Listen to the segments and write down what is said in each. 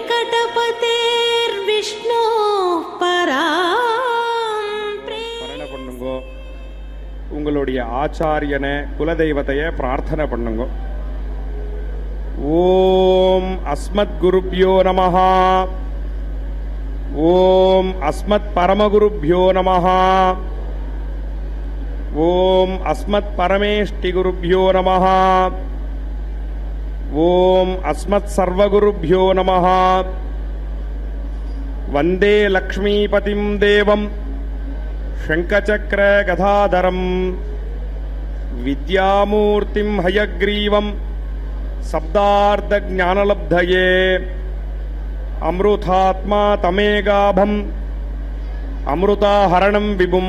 வெங்கடபதேர்விஷ்ணு பரண பண்ணுங்கோ. உங்களுடைய ஆச்சாரியனை குலதெய்வத்தைய பிரார்த்தனை பண்ணுங்க. ஓம் அஸ்மத் குருப்யோ நமஹ. ஓம் அஸ்மத் பரமகுருப்யோ நமஹ. ஓம் அஸ்மத் பரமேஷ்டி குருப்யோ நமஹ. ஓம் அஸ்மத் சர்வகுருப்யோ நமஹ. வந்தே லக்ஷ்மீபதிம் தேவம் शङ्खचक्र गदाधरं विद्यामूर्तिं हयग्रीवं शब्दार्धज्ञानलब्धये अमृतात्मा तमेगाभम् अमृताहरणं विभुं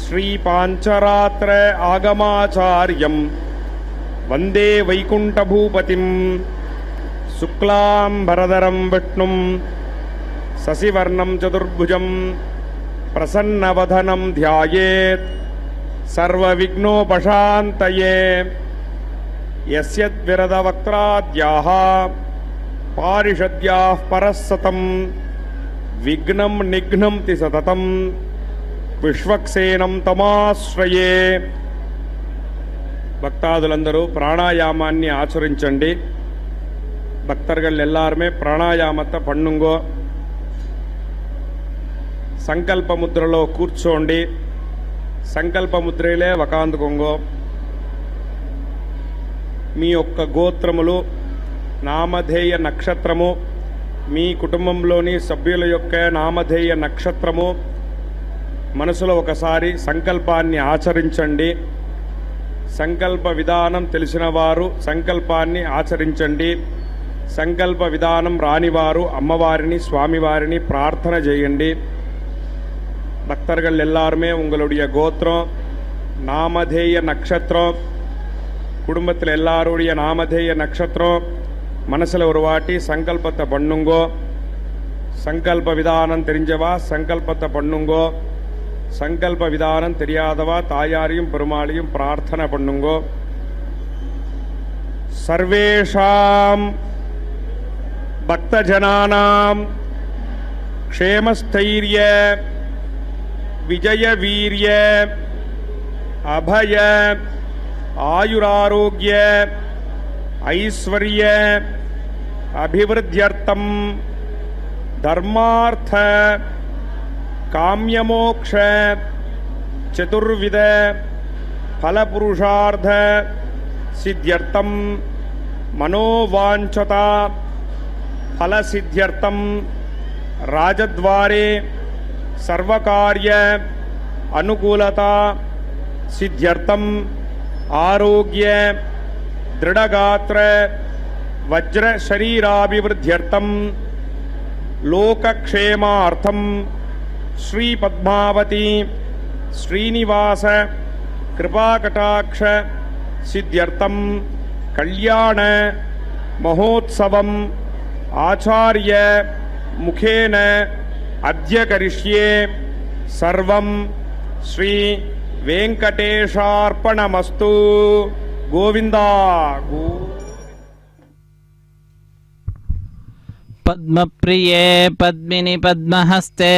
श्रीपाञ्चरात्र आगमाचार्यं वन्दे वैकुण्ठभूपतिं शुक्लाम्बरधरं विष्णुं शशिवर्णं चतुर्भुजं प्रसन्नवदनं ध्यायेत् सर्वविघ्नोपशान्तये यस्यद्विरदवक्त्राद्याः पारिषद्याः परस्सतं विघ्नं निघ्नन्ति सततं विश्वक्सेनं तमाश्रये. భక్తాదులందరూ ప్రాణాయామాన్ని ఆచరించండి. భక్తர்கள் எல்லாருமே ప్రాణాయామத்தை பண்ணுங்கோ. సంకల్ప ముద్రలో కూర్చోండి. సంకల్ప ముద్రలే వకాందుకొంగో. మీ యొక్క గోత్రములు, నామధేయ నక్షత్రము, మీ కుటుంబంలోని సభ్యుల యొక్క నామధేయ నక్షత్రము మనసులో ఒకసారి సంకల్పాన్ని ఆచరించండి. సంకల్ప విధానం తెలిసిన వారు సంకల్పాన్ని ఆచరించండి. సంకల్ప విధానం రానివారు అమ్మవారిని స్వామివారిని ప్రార్థన చేయండి. பக்தர்கள் எல்லாருமே உங்களுடைய கோத்திரம், நாமதேய நட்சத்திரம், குடும்பத்தில் எல்லாருடைய நாமதேய நட்சத்திரம் மனசில் ஒரு வாட்டி சங்கல்பத்தை பண்ணுங்கோ. சங்கல்ப விதானம் தெரிஞ்சவா சங்கல்பத்தை பண்ணுங்கோ. சங்கல்ப விதானம் தெரியாதவா தாயாரையும் பெருமாளையும் பிரார்த்தனை பண்ணுங்கோ. சர்வேஷாம் பக்தஜனானாம் க்ஷேமஸ்தைர்ய विजय वीर्य अभय आयुरारोग्य ऐश्वर्य अभिवृद्ध्यर्थम धर्मार्थ काम्यमोक्ष चतुर्विध फलपुरुषार्थ सिद्ध्यर्थम मनोवांछता फलसिद्ध्यर्थम राजद्वारे सर्वकार्य अनुकूलता सिद्ध्यर्थम आरोग्य दृढ़गात्र वज्र शरीराभिवृद्ध्यर्थम लोकक्षेमार्थम श्री पद्मावती श्रीनिवास कृपाकटाक्ष सिद्ध्यर्थम कल्याण महोत्सवम आचार्य मुखेन अद्य करिष्ये सर्वं श्री वेंकटेशार्पणमस्तु. गोविंदा पद्मप्रिये पद्मिनि पद्महस्ते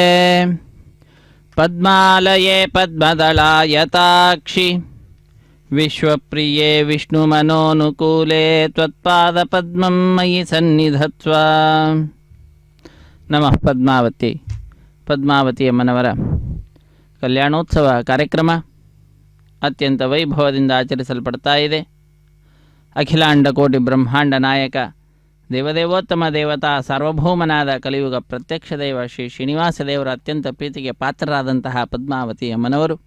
पद्मालये पद्मदलायताक्षि विश्वप्रिये विष्णुमनोनुकूले त्वत्पादपद्मं मयि सन्निधत्स्व. ನಮಃ ಪದ್ಮಾವತಿ ಅಮ್ಮನವರ ಕಲ್ಯಾಣೋತ್ಸವ ಕಾರ್ಯಕ್ರಮ ಅತ್ಯಂತ ವೈಭವದಿಂದ ಆಚರಿಸಲ್ಪಡ್ತಾ ಇದೆ. ಅಖಿಲಾಂಡ ಕೋಟಿ ಬ್ರಹ್ಮಾಂಡ ನಾಯಕ ದೇವದೇವೋತ್ತಮ ದೇವತಾ ಸಾರ್ವಭೌಮನಾದ ಕಲಿಯುಗ ಪ್ರತ್ಯಕ್ಷ ದೈವ ಶ್ರೀ ಶ್ರೀನಿವಾಸ ದೇವರ ಅತ್ಯಂತ ಪ್ರೀತಿಗೆ ಪಾತ್ರರಾದಂತಹ ಪದ್ಮಾವತಿ ಅಮ್ಮನವರು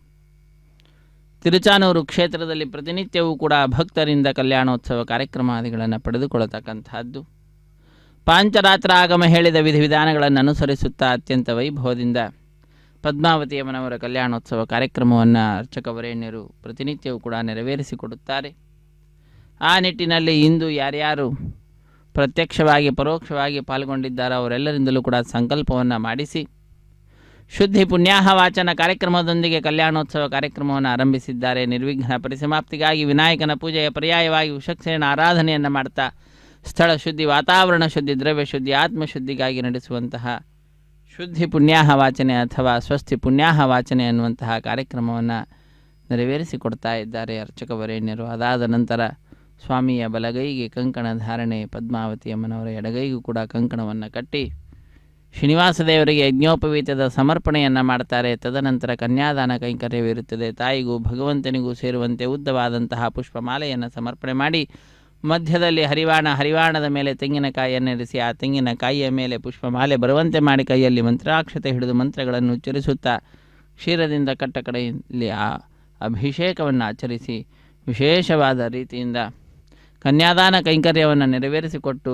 ತಿರುಚಾನೂರು ಕ್ಷೇತ್ರದಲ್ಲಿ ಪ್ರತಿನಿತ್ಯವೂ ಕೂಡ ಭಕ್ತರಿಂದ ಕಲ್ಯಾಣೋತ್ಸವ ಕಾರ್ಯಕ್ರಮಾದಿಗಳನ್ನು ಪಡೆದುಕೊಳ್ಳತಕ್ಕಂತಹದ್ದು. ಪಾಂಚರಾತ್ರ ಆಗಮ ಹೇಳಿದ ವಿಧಿವಿಧಾನಗಳನ್ನು ಅನುಸರಿಸುತ್ತಾ ಅತ್ಯಂತ ವೈಭವದಿಂದ ಪದ್ಮಾವತಿಯಮ್ಮನವರ ಕಲ್ಯಾಣೋತ್ಸವ ಕಾರ್ಯಕ್ರಮವನ್ನು ಅರ್ಚಕವರೇಣ್ಯರು ಪ್ರತಿನಿತ್ಯವೂ ಕೂಡ ನೆರವೇರಿಸಿಕೊಡುತ್ತಾರೆ. ಆ ನಿಟ್ಟಿನಲ್ಲಿ ಇಂದು ಯಾರ್ಯಾರು ಪ್ರತ್ಯಕ್ಷವಾಗಿ ಪರೋಕ್ಷವಾಗಿ ಪಾಲ್ಗೊಂಡಿದ್ದಾರೋ ಅವರೆಲ್ಲರಿಂದಲೂ ಕೂಡ ಸಂಕಲ್ಪವನ್ನು ಮಾಡಿಸಿ ಶುದ್ಧಿ ಪುಣ್ಯಾಹ ವಾಚನ ಕಾರ್ಯಕ್ರಮದೊಂದಿಗೆ ಕಲ್ಯಾಣೋತ್ಸವ ಕಾರ್ಯಕ್ರಮವನ್ನು ಆರಂಭಿಸಿದ್ದಾರೆ. ನಿರ್ವಿಘ್ನ ಪರಿಸಮಾಪ್ತಿಗಾಗಿ ವಿನಾಯಕನ ಪೂಜೆಯ ಪರ್ಯಾಯವಾಗಿ ವಿಷಕ್ಸೇನ ಆರಾಧನೆಯನ್ನು ಮಾಡ್ತಾ ಸ್ಥಳ ಶುದ್ಧಿ, ವಾತಾವರಣ ಶುದ್ಧಿ, ದ್ರವ್ಯ ಶುದ್ಧಿ, ಆತ್ಮಶುದ್ಧಿಗಾಗಿ ನಡೆಸುವಂತಹ ಶುದ್ಧಿ ಪುಣ್ಯಾಹ ವಾಚನೆ ಅಥವಾ ಸ್ವಸ್ತಿ ಪುಣ್ಯಾಹ ವಾಚನೆ ಅನ್ನುವಂತಹ ಕಾರ್ಯಕ್ರಮವನ್ನು ನೆರವೇರಿಸಿಕೊಡ್ತಾ ಇದ್ದಾರೆ ಅರ್ಚಕ ವರೇಣ್ಯರು. ಅದಾದ ನಂತರ ಸ್ವಾಮಿಯ ಬಲಗೈಗೆ ಕಂಕಣ ಧಾರಣೆ, ಪದ್ಮಾವತಿ ಅಮ್ಮನವರ ಎಡಗೈಗೂ ಕೂಡ ಕಂಕಣವನ್ನು ಕಟ್ಟಿ ಶ್ರೀನಿವಾಸ ದೇವರಿಗೆ ಯಜ್ಞೋಪವೀತದ ಸಮರ್ಪಣೆಯನ್ನು ಮಾಡ್ತಾರೆ. ತದನಂತರ ಕನ್ಯಾದಾನ ಕೈಂಕರ್ಯವಿರುತ್ತದೆ. ತಾಯಿಗೂ ಭಗವಂತನಿಗೂ ಸೇರುವಂತೆ ಉದ್ದವಾದಂತಹ ಪುಷ್ಪಮಾಲೆಯನ್ನು ಸಮರ್ಪಣೆ ಮಾಡಿ ಮಧ್ಯದಲ್ಲಿ ಹರಿವಾಣದ ಮೇಲೆ ತೆಂಗಿನಕಾಯಿಯನ್ನು ಇರಿಸಿ ಆ ತೆಂಗಿನಕಾಯಿಯ ಮೇಲೆ ಪುಷ್ಪಮಾಲೆ ಬರುವಂತೆ ಮಾಡಿ ಕೈಯಲ್ಲಿ ಮಂತ್ರಾಕ್ಷತೆ ಹಿಡಿದು ಮಂತ್ರಗಳನ್ನು ಉಚ್ಚರಿಸುತ್ತಾ ಕ್ಷೀರದಿಂದ ಕಟ್ಟ ಕಡೆಯಲ್ಲಿ ಆ ಅಭಿಷೇಕವನ್ನು ಆಚರಿಸಿ ವಿಶೇಷವಾದ ರೀತಿಯಿಂದ ಕನ್ಯಾದಾನ ಕೈಂಕರ್ಯವನ್ನು ನೆರವೇರಿಸಿಕೊಟ್ಟು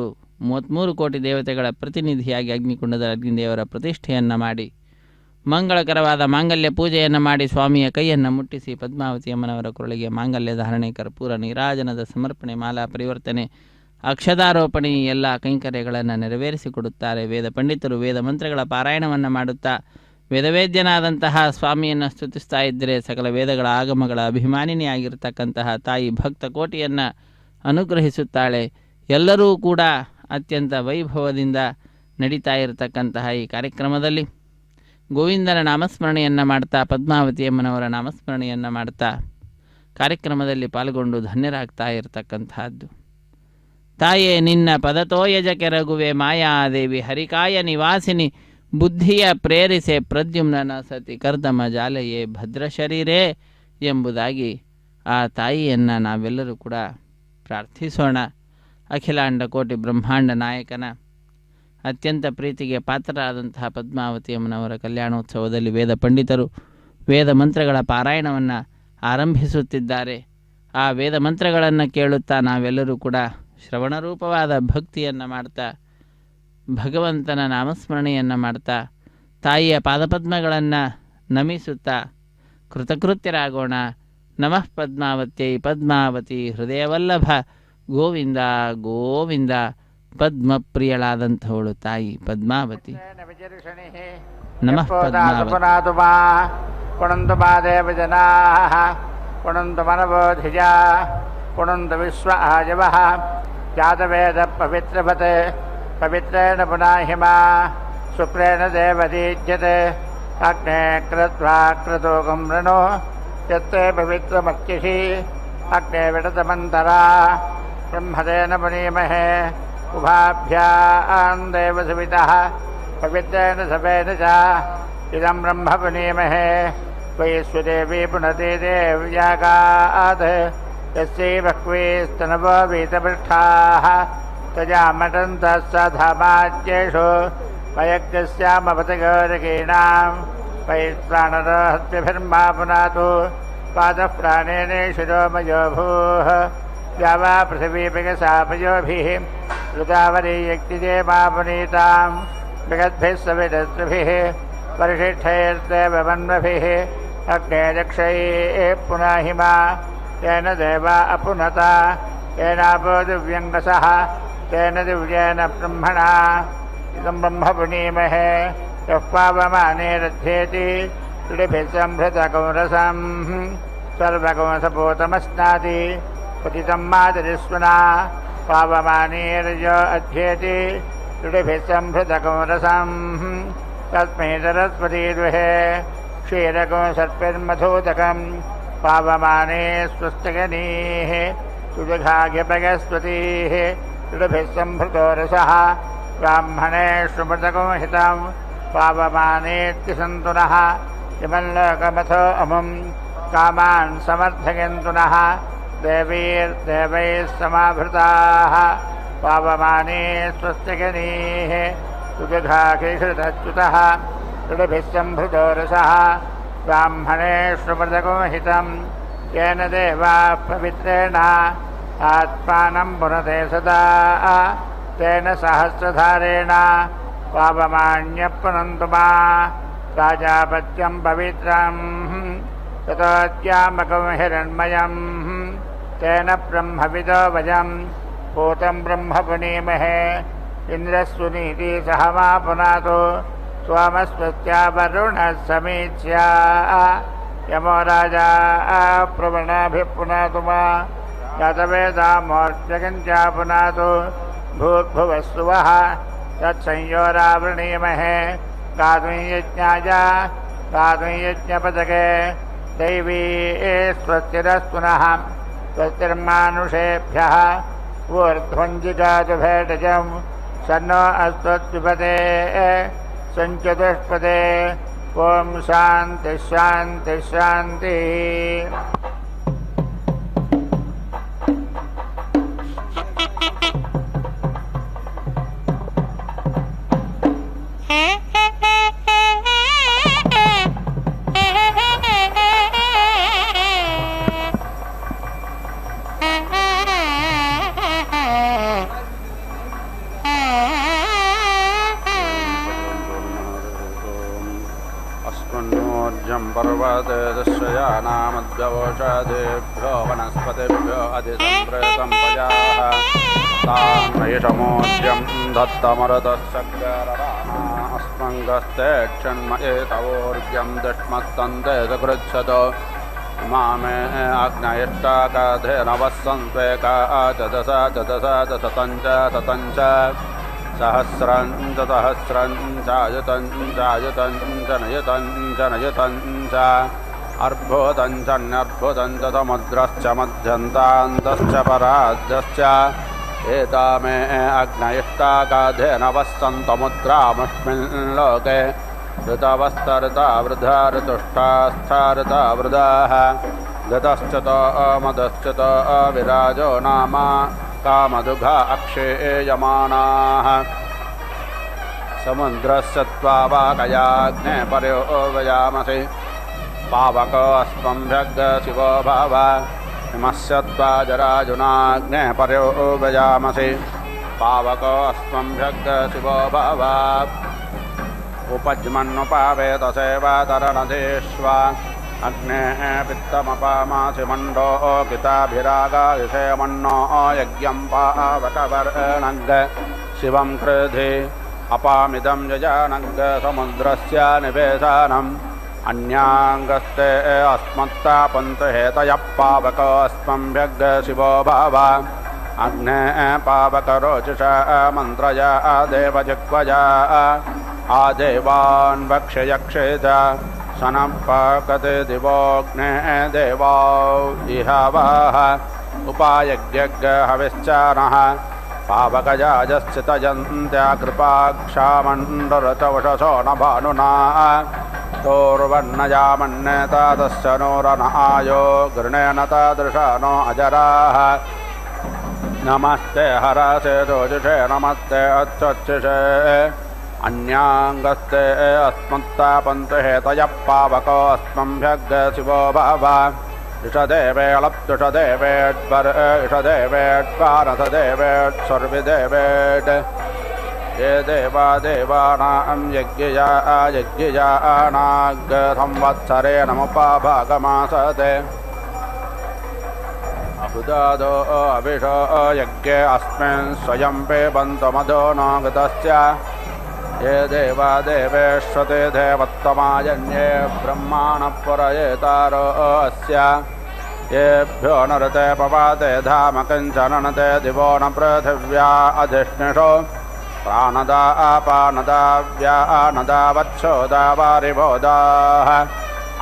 33 ಕೋಟಿ ದೇವತೆಗಳ ಪ್ರತಿನಿಧಿಯಾಗಿ ಅಗ್ನಿಕುಂಡದ ಅಗ್ನಿದೇವರ ಪ್ರತಿಷ್ಠೆಯನ್ನು ಮಾಡಿ ಮಂಗಳಕರವಾದ ಮಾಂಗಲ್ಯ ಪೂಜೆಯನ್ನು ಮಾಡಿ ಸ್ವಾಮಿಯ ಕೈಯನ್ನು ಮುಟ್ಟಿಸಿ ಪದ್ಮಾವತಿ ಅಮ್ಮನವರ ಕೊರಳಿಗೆ ಮಾಂಗಲ್ಯ ಧಾರಣೆ, ಕರ್ಪೂರ ನೀರಾಜನದ ಸಮರ್ಪಣೆ, ಮಾಲಾ ಪರಿವರ್ತನೆ, ಅಕ್ಷದಾರೋಪಣೆ ಎಲ್ಲ ಕೈಂಕರ್ಯಗಳನ್ನು ನೆರವೇರಿಸಿಕೊಡುತ್ತಾರೆ. ವೇದ ಪಂಡಿತರು ವೇದ ಮಂತ್ರಗಳ ಪಾರಾಯಣವನ್ನು ಮಾಡುತ್ತಾ ವೇದವೇದ್ಯನಾದಂತಹ ಸ್ವಾಮಿಯನ್ನು ಸ್ತುತಿಸ್ತಾ ಇದ್ದರೆ ಸಕಲ ವೇದಗಳ ಆಗಮಗಳ ಅಭಿಮಾನಿನಿಯಾಗಿರ್ತಕ್ಕಂತಹ ತಾಯಿ ಭಕ್ತ ಕೋಟಿಯನ್ನು ಅನುಗ್ರಹಿಸುತ್ತಾಳೆ. ಎಲ್ಲರೂ ಕೂಡ ಅತ್ಯಂತ ವೈಭವದಿಂದ ನಡೀತಾ ಇರತಕ್ಕಂತಹ ಈ ಕಾರ್ಯಕ್ರಮದಲ್ಲಿ ಗೋವಿಂದನ ನಾಮಸ್ಮರಣೆಯನ್ನು ಮಾಡ್ತಾ, ಪದ್ಮಾವತಿ ಅಮ್ಮನವರ ನಾಮಸ್ಮರಣೆಯನ್ನು ಮಾಡ್ತಾ ಕಾರ್ಯಕ್ರಮದಲ್ಲಿ ಪಾಲ್ಗೊಂಡು ಧನ್ಯರಾಗ್ತಾ ಇರತಕ್ಕಂತಹದ್ದು. ತಾಯೇ ನಿನ್ನ ಪದತೋಯಜ ಕೆರಗುವೆ ಮಾಯಾದೇವಿ, ಹರಿಕಾಯ ನಿವಾಸಿನಿ ಬುದ್ಧಿಯ ಪ್ರೇರಿಸೆ ಪ್ರದ್ಯುಮ್ನ ಸತಿ ಕರ್ದಮ ಜಾಲೆಯೇ ಭದ್ರ ಶರೀರೇ ಎಂಬುದಾಗಿ ಆ ತಾಯಿಯನ್ನು ನಾವೆಲ್ಲರೂ ಕೂಡ ಪ್ರಾರ್ಥಿಸೋಣ. ಅಖಿಲಾಂಡ ಕೋಟಿ ಬ್ರಹ್ಮಾಂಡ ನಾಯಕನ ಅತ್ಯಂತ ಪ್ರೀತಿಗೆ ಪಾತ್ರರಾದಂತಹ ಪದ್ಮಾವತಿ ಅಮ್ಮನವರ ಕಲ್ಯಾಣೋತ್ಸವದಲ್ಲಿ ವೇದ ಪಂಡಿತರು ವೇದ ಮಂತ್ರಗಳ ಪಾರಾಯಣವನ್ನು ಆರಂಭಿಸುತ್ತಿದ್ದಾರೆ. ಆ ವೇದ ಮಂತ್ರಗಳನ್ನು ಕೇಳುತ್ತಾ ನಾವೆಲ್ಲರೂ ಕೂಡ ಶ್ರವಣರೂಪವಾದ ಭಕ್ತಿಯನ್ನು ಮಾಡ್ತಾ ಭಗವಂತನ ನಾಮಸ್ಮರಣೆಯನ್ನು ಮಾಡ್ತಾ ತಾಯಿಯ ಪಾದಪದ್ಮಗಳನ್ನು ನಮಿಸುತ್ತಾ ಕೃತಕೃತ್ಯರಾಗೋಣ. ನಮಃ ಪದ್ಮಾವತ್ಯೈ ಪದ್ಮಾವತಿ ಹೃದಯವಲ್ಲಭ ಗೋವಿಂದ ಗೋವಿಂದ. ಪದ್ಮಪ್ರಿಯಳಾದಂಥವಳು ತಾಯಿ ಪದ್ಮಾವತಿ. ನಮಃ ಪದ್ಮಾವತಿ. ಪುಣಂತು ಮಾದೇವ ಜನಾಃ ಪುಣಂತು ಮನಬೋಧಿಜಾ ಪುಣಂತು ವಿಶ್ವ ಆಜವಃ ಜಾತವೇದ ಪವಿತ್ರಭತೆ ಪವಿತ್ರೇಣ ಪುನಾಹಿಮಾ ಶುಕ್ರೇಣ ದೇವದೀಜ್ಯತೆ ಅಗ್ನೇ ಕೃತ್ವಾ ಕ್ರತೋಗಂ ರಣೋ ಯತ್ತೇ ಪವಿತ್ರಮರ್ಚಿಷಿ ಅಗ್ನೇ ವಿಡತಮಂತರಾ ಬ್ರಹ್ಮದೇನ ಪುನೀಮಹೇ ಉಭಾಭ್ಯಾಂ ದೇವಸವಿತಃ ಪವಿತ್ರೇಣ ಸವೇನ ಚ ಇದಂ ಬ್ರಹ್ಮ ಪುನೀಮಹೇ ವೈಶ್ವದೇವಿ ಪುನತೆ ದೇವ್ಯಾಗಾತ್ ಯಸ್ಯೈ ಬಹ್ವೀಸ್ತನವೋ ವೀತಪೃಷ್ಠಾಃ ತಜಾಮಟन्तः ಸ ಧಾಮಾಚ್ಯೇಷು ವಯಜ್ಞಸ್ಯಾಮಪತಗೌರಕೀಣಾಂ ವೈಶ್ವಾನರೋ ಹಸ್ತಿಭಿರ್ಮಾ ಪುನಾತು ಪಾದಃ ಪ್ರಾಣೇನೇ ಶಿರೋಮಯೋ ಭೂಃ द्यावा पृथिवीपिकसापयोभिः ऋतावरीयक्तिजे मा पुनीतां विगद्भिः सविदस्त्रिभिः परिशिष्टैर्देवमन्वभिः अग्ने दक्षैः पुनाहिमा तेन देवा अपुनता तेनापो दिव्यङ्गसः तेन दिव्येन ब्रह्मणा इदं ब्रह्म पुनीमहे यः पावमाने रथ्येति त्रिभिः संभृतकौरसं सर्वकौसपूतमस्नाति पतितं मातरिस्वना पावमानेर्यो अध्येति त्रिभिः संभृतकौरसं तस्मै सरस्वती दुहे क्षीरकं सर्पिर्मधूतकं पावमाने स्वस्तिगणीः सुजघाघ्यपगस्वतीः त्रिभिः संभृतोरसः ब्राह्मणे श्रुमृतकं हितं पावमानेऽत्य सन्तु नः इमल्लोकमथो अमुं कामान् समर्थयन्तु नः देवैः समाभृताः पावमाने स्वस्तिगणीः सुजघाघृतच्युतः त्रिभिः संभृतोरसः ब्राह्मणे श्रुमृतको हितं येन देवाः पवित्रेण आत्मानं पुनते सदा तेन सहस्रधारेण पावमान्यः मा राजापत्यं पवित्रं ततोऽत्यामकं हिरण्मयं तेन ब्रह्मविदो वयं भूतं ब्रह्म पुनीमहे इन्द्रस्वनीति सह मा पुनातु स्वामस्वत्या वरुणः समीच्या यमो राजा प्रवणाभिः पुनातु मा जातवेदामोर्जगञ्चा पुनातु भूर्भुवस्सुवः तत्संयोरावृणीमहे गातुं यज्ञाय गातुं यज्ञपदके दैवी स्वस्तिरस्तु नः स्वस्तिर्मानुषेभ्यः ऊर्ध्वञ्जिगातु भेटजं सन्नो अस्त्वद्विपदे सञ्चतुष्पदे ॐ शान्तिः शान्तिः शान्तिः। अस्मन्नोर्जं पर्वते दस्ययानामद्यवोषादेभ्यो वनस्पतिभ्यो अधिसम्प्रेतं पयाः तां नैषमोर्जं दत्तमरुतस्सग्रराणा अस्मङ्गस्ते क्षण्मयेतवोर्जं दुष्मत्तन्ते सुकृच्छतो मामे आज्ञयष्टाकाधेन वस्सन्त्वेका चदसा चदसा चतञ्च सतञ्च सहस्रं च सहस्रं चायुतं चायुतं च नयुतं च नयुतं च अर्भुतं च न्यर्भुतं च समुद्रश्च मध्यन्तान्तश्च पराद्यश्च एतामे अग्नयष्टाकाधेन वस्सन्तमुद्रामस्मिन् लोके ऋतवस्तऋता वृधा ऋतुष्ठास्था ऋता वृदाः गतश्चत मदश्चत विराजो नाम कामदुघा अक्षेयमानाः समुद्रस्य त्वावाकयाग्ने पर्योवयामसि पावकोऽस्मभ्यग् शिवो भव हिमस्य त्वाजराजुनाग्ने पर्योवयामसि पावकोऽस्मभ्यग् शिवो भव उपज्मन्नुपावेतसेवातरणधीष्वा अग्ने पित्तमपामासि मण्डो पिताभिरागादिशेमन्नो यज्ञं पावकवर्णग् शिवं कृधि अपामिदं यजानग् समुद्रस्य निवेशनम् अन्याङ्गस्ते अस्मत्तापन्तु हेतयः पावकोऽस्मभ्यग् शिवो भव अग्ने पावकरोचिषा मन्त्रया देवजिह्वया आदेवान् भक्ष्ययक्षेत सनपाकते दिवोऽग्ने देवा इहावाः उपायज्ञ हविश्चानः पावकजाजश्चितयन्त्या कृपाक्षामण्डलचवशसो न भानुना तोर्वर्णयामन्ये तादस्य नोरन आयो गृणेन तादृशा नो अजराः नमस्ते हरसे जोजुषे नमस्ते अच्छुच्छिषे अन्याङ्गस्ते अस्मत्तापन्तु हेतयः पावकोऽस्मभ्यग् शिवो भव इषदेवेळप्तुषदेवेड्वर इषदेवेड्वारथदेवेट्सर्विदेवेट् ये देवा देवानां यज्ञयानाग् संवत्सरे नमुपाभागमासते अहुदादो अभिषो यज्ञे अस्मिन् स्वयं पेबन्तु मधो न गतस्य ये देवा देवेश्वते देवत्तमायन्ये ब्रह्माणपुरयेतारो अस्य येभ्यो नरते पपाते धाम किञ्चननते दिवो न पृथिव्या अधिष्णिषो प्राणदा अपानदा व्यानदा वत्सोदा वारिभोदाः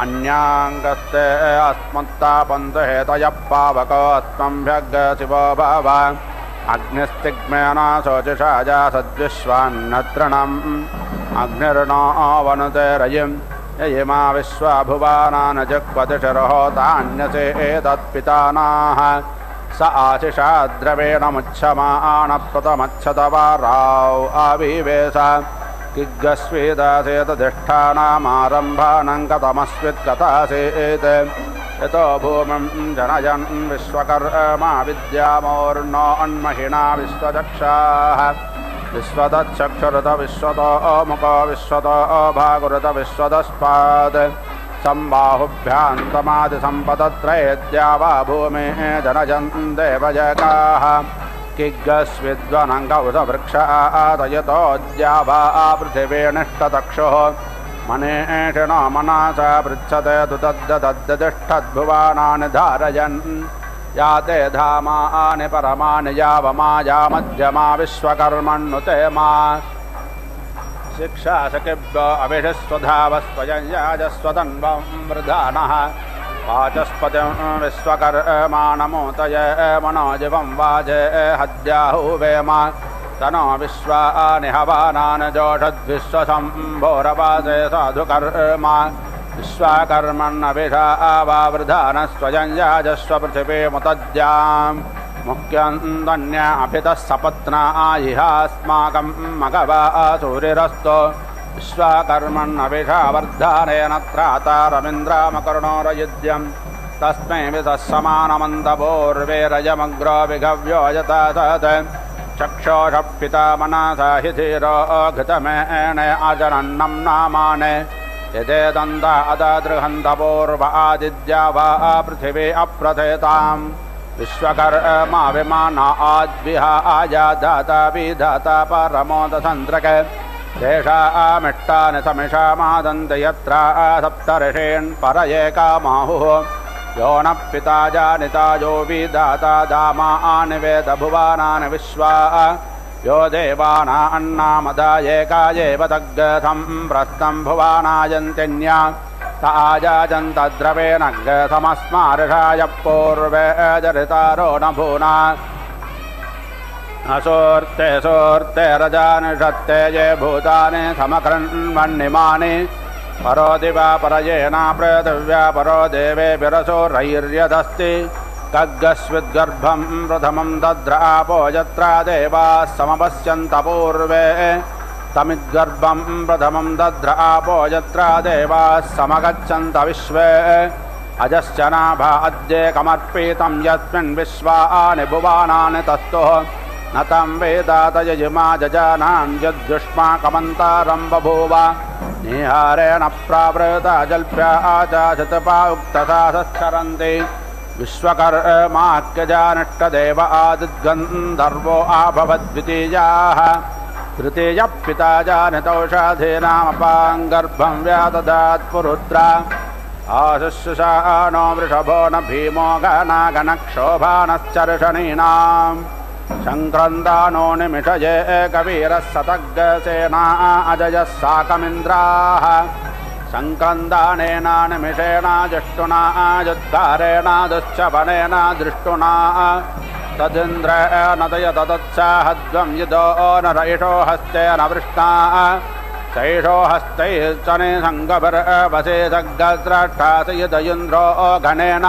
अन्याङ्गस्ते अस्मत्तापन्तु हेतयः पावकोऽस्मभ्यग् शिवो भव अग्निस्तिग्मेन शोचिषाया सद्विश्वान्नतृणम् अग्निर्नो वनुते रयिं ययिमा विश्वाभुवानान् जग्वतिशिरहोतान्यसे एतत्पितानाः स आशिषा द्रवेण मुच्छमानप्रतमच्छतवाराव आविवेश किग्गस्वेदासेतधिष्ठानामारम्भानं कथमस्वित्कथासेत् यतो भूमिं जनयन् विश्वकर्मा विद्यामोर्नो अन्महिना विश्वचक्षाः विश्वतश्चक्षुरुत विश्वतो मुखो विश्वतो भागुरुत विश्वतस्पात् सम्बाहुभ्यान्तमादिसम्पदत्रयेद्या वा भूमिः जनयन् देवजकाः किग्गस्विद्वनङ्गौधवृक्षादयतोऽद्या वा पृथिवीनिष्ठतक्षुः मनेषिणो मनसा पृच्छते तु तद्दतिष्ठद्भुवानानि धारयन् या ते धामानि परमानि यावमाया मध्यमा विश्वकर्मण्नुते मा शिक्षा सखिभ्यो अभिषस्वधावस्वयं याजस्वतन्वं वृधानः वाचस्पतिं विश्वकर्माणमूतये मनोजिवं वाजे हद्याहुवेम तनो विश्वानि हवानानि जोषद्विश्वशम्भोरवासे साधुकर्मा विश्वकर्मण्यभिषा वावृधानस्वयं याजस्व पृथिवीमुतद्याम् मुख्यन्दन्या अभितः सपत्ना आयिहास्माकं मघवा सूरिरस्तो विश्वकर्मण्यभिषावर्धानेन त्राता रवीन्द्रामकरुणोरयुध्यं तस्मै विधः समानमन्दपूर्वेरयमग्रो विगव्यो यथा सत् चक्षोषपिता मनसा हि धीरो घृतमेण अजनन्नं नामाने यदेदन्त अददृहन्तपूर्व आदिद्या वा पृथिवी अप्रथेताम् विश्वकर्मा विमाना आद्विहा दाता विधाता परमोदसन्द्रक तेषामिष्टानि समिषामादन्ति यत्र सप्तर्षीन् परये कामाहुः यो नः पिता जानिता यो विधाता दामानि वेद भुवानानि विश्वा यो देवाना अन्नामदायेकायेव तग्गथं प्रस्थं भुवानायन्त्यन्या ताजाजन्तद्रवेण गथमस्मार्षाय पूर्वे जरितारो न भूना असोर्ते सोर्ते रजानिषत्ते ये भूतानि समकृण्वन्निमानि परो दिवा परयेना पृथिव्या परो देवेभिरसो रैर्यदस्ति कग्गस्विद्गर्भं प्रथमं दद्रापो यत्र देवाः समपश्यन्त पूर्वे तमिद्गर्भं प्रथमं दद्रापो यत्र देवाः समगच्छन्त विश्वे अजश्च नाभा अद्येकमर्पितं यस्मिन् विश्वानि भुवानानि तस्तुः न तं वेदात यजुमा जजानां यद्युष्माकमन्तारं बभूव निहारेण प्रावृता जल्प्या आचाशतपा उक्तथा सश्चरन्ति विश्वकर्माख्यजानिष्टदेव आदिद्गन्धर्वो आभवद्वितीयाः तृतीयपिता जानितौषधीनामपाङ्गर्भं व्याददात्पुरुत्रा आशुश्रुषाणो वृषभो न भीमो गणागणक्षोभानश्चर्षणीनाम् सङ्क्रन्दानो निमिषये कवीरः सतग्गसेना अजयः साकमिन्द्राः सङ्क्रन्दानेन निमिषेण जुष्टुना युद्धारेण दुश्चपनेन दृष्टुना तदिन्द्रेण तयतदत्साहध्वं यदो न रैषो हस्तेन वृष्टा सैषो हस्तैश्चने सङ्गभिर्वसे सग्गद्रष्टास यदयुन्द्रो घनेन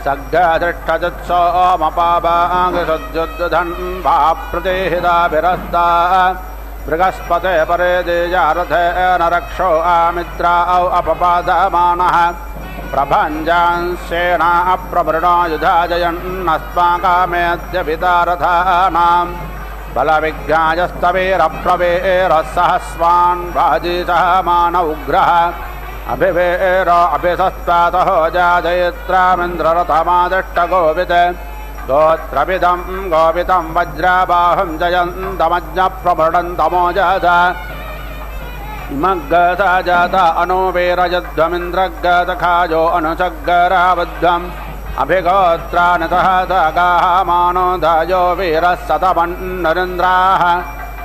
सग्गदृष्टजुत्सोमपाभाङ्गसुद्युद्धन् भाप्रतिहिताभिरस्ता बृहस्पते परे देजारथेन रक्षो आमित्रा अपपादमानः प्रभञ्जांसेन अप्रवृणो युधाजयन्नस्माकामेऽद्य पितारथानां बलविज्ञायस्तवेरप्रवेरः सहस्वान् भाजितः मान उग्रः अभिवेर अभिसस्तातः जाजयित्रामिन्द्ररथमादिष्टगोवित् गोत्रविदं गोवितं वज्राबाहुं जयन्तमज्ञप्रभृडन्तमोजसा इमग्गसा जाता अनुवीरयध्वमिन्द्रगतखायो अनुचग्गरावध्वम् अभिगोत्रानितः दगाहमानो धायो वीरः सतमन्नरेन्द्राः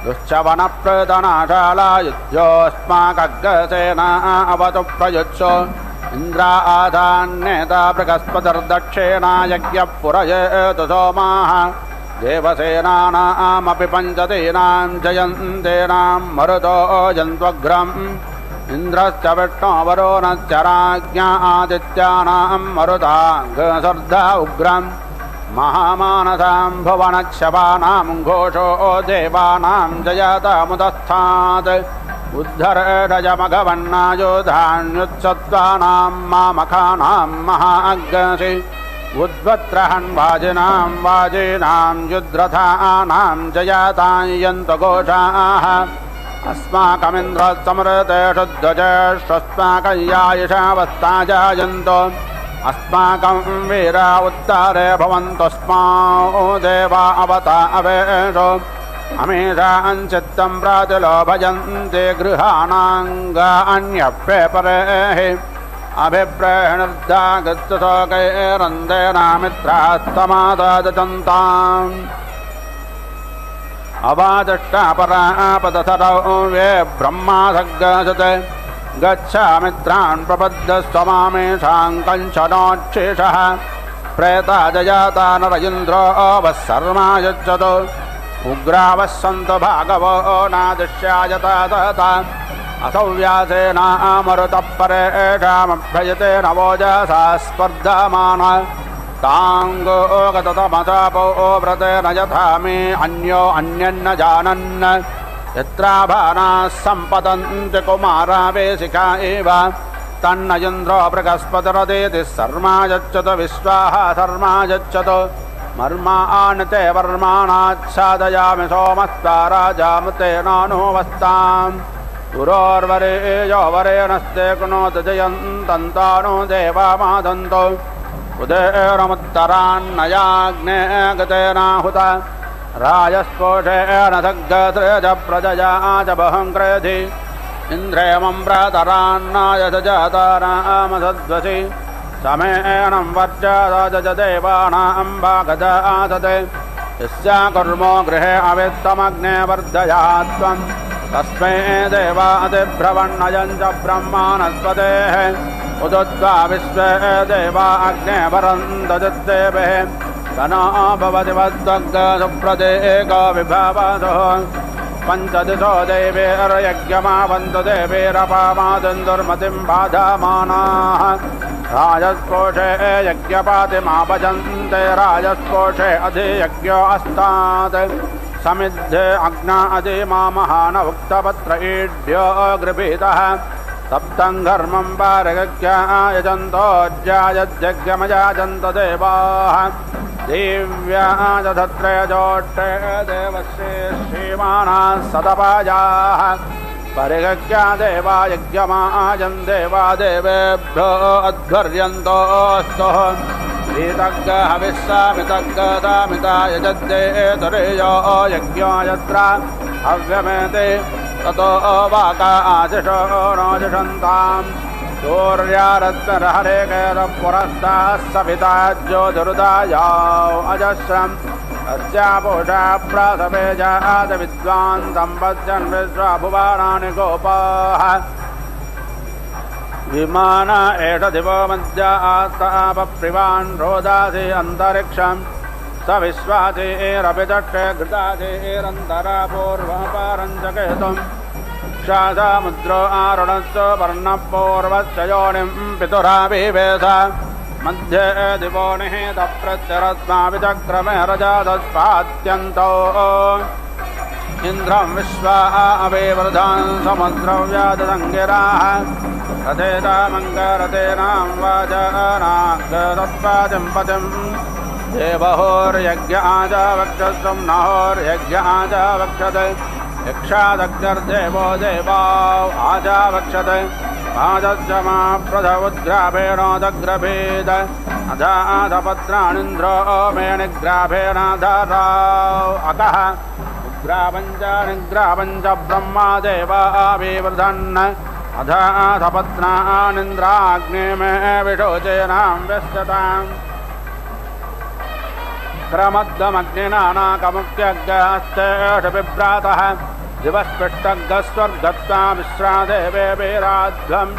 दुश्चवनप्रदनाशाला युध्योऽस्माकग्गसेना अवतु प्रयुत्सो इन्द्रा आधान्येता बृहस्पतिर्दक्षिणा यज्ञः पुरयेतु सोमाः देवसेनानामपि पञ्चतीनां जयन्तेनां मरुतो जन्त्वग्रम् इन्द्रश्च विष्णोवरुणश्च राज्ञा आदित्यानां मरुताङ्गसर्धा उग्रम् महामानसां भुवनक्षपानां घोषो देवानां जयतामुदस्थात् उद्धर्षजमघवन्नायोधान्युत्सत्त्वानां मामखानां महाअग्रसि उद्वत्रहन् वाजिनां वाजीनां युद्रथानां जयतां यन्तघोषाः अस्माकमिन्द्रसमृतेषु ध्वजेष्वस्माकं यायिषावस्ता जायन्तो अस्माकं वीरा उत्तारे भवन्तु स्माओ देवा अवता अवेशो अमेषां चित्तं प्रातिलोभयन्ते गृहाणाङ्गान्यप्यपरेः अभिप्रेणुर्दागत्सुतोकैरन्देनामित्रास्तमादादचन्ताम् अवादष्टापरापदसरौ वे ब्रह्मासग्गसते गच्छामित्रान् प्रपद्यस्त्वमामेषां कञ्चनोच्छेषः प्रेताजयाता नरयिन्द्रो वः सर्मा यच्छतु उग्रावः सन्तु भागवो नादिश्यायता तथा असौ व्यासेनामरुतः परेषामभ्यजते नवोजसा स्पर्धमान ताङ्गो गततमसापो व्रतेन यथा मे अन्यो अन्यन्न जानन् यत्राभानाः सम्पतन्ति कुमारावेशिका एव तन्न इन्द्रो बृहस्पतिरदेति सर्मा यच्छतु विश्वाः सर्मा यच्छतु मर्माणते वर्माणाच्छादयामि सोमस्त्वा राजामतेनानुवस्ताम् पुरोर्वरेयो वरेणस्ते कुणोतु जयन्तन्तानो देवामादन्तो उदेरमुत्तरान्नयाग्ने गतेनाहुत राजस्पोषेण सग्गत्रेज प्रजया च बहङ्क्रेधि इन्द्रेमं प्रातरान्नाय सजातानामसद्वसि समेनं वर्जज देवानां भागजातते यस्या कुर्मो गृहे अवित्तमग्ने वर्धयात्वं तस्मै देवादिभ्रवण्णयं च ब्रह्माणस्पतेः उदुत्वा विश्वे देवा अग्ने वरन्ददित्येभिः तनो भवति वद्दग्गसुप्रदेको विभावसुः पञ्चदिशो देवेर्यज्ञमावन्तु देवीरपामादन्दुर्मतिं बाधामानाः राजस्पोषे यज्ञपातिमापजन्ते राजस्पोषे अधियज्ञो अस्तात् समिद्धे अग्ना अधिमामहान उक्तपत्र ईढ्यो गृभीतः सप्तं घर्मं पारगज्ञायजन्तो ज्यायज्ञमयाजन्त देवाः दिव्याजधत्रयजोष्टे देवस्य श्रीमानाः सतपाजाः परिगज्ञा देवा यज्ञमाजन् देवा देवेभ्यो अध्वर्यन्तोस्तुः श्रीतग्गहविस्सामितग्गदामिता यजद्देतुरेयो यज्ञो यत्र हव्यमेते ततो वाका आशिषो नोजिषन्ताम् सूर्यारत्नरहरे केरपुरस्ताः सविता ज्योतिरुदायाौ अजस्रम् अस्यापोषा प्रासवे जात विद्वान् सम्पद्यन् विश्वभुवानानि गोपाः विमान एष दिवो मध्यास्तापप्रिवान् रोदासि अन्तरिक्षम् स विश्वासेरपि चक्षे घृतासेरन्तरा पूर्वपारञ्चकेतुम् क्षासामुद्रो आरुणश्च वर्णः पूर्वश्च योनिं पितुराविवेश मध्ये दिवो निहितप्रत्यरत्नाविचक्रमे रजादस्पात्यन्तौ इन्द्रं विश्वा अविवृधान् समुद्रव्याजसङ्गिराः रथेतामङ्गरथेनां वाजनागतत्पाचं पतिम् देवहोर्यज्ञ आजावक्षस्वं नहोर्यज्ञ आजावक्षते यक्षादग्निर्देवो देवाौ आजावक्षते पादस्यमा प्रधवुद्ग्राभेणोदग्रभेद अजाधपत्राणिन्द्रो मेणिग्राभेणाधाराौ अकः उग्रापञ्च निग्रापञ्च ब्रह्मा देवाविवृधन् अधाधपत्नानिन्द्राग्ने मे विशोचेनां व्यस्यताम् क्रमद्दमग्निनानाकमुक्त्यग्गस्तेषु दिवस्पृष्टग्गस्वर्गत्वा मिश्रा देवे वीराध्वम्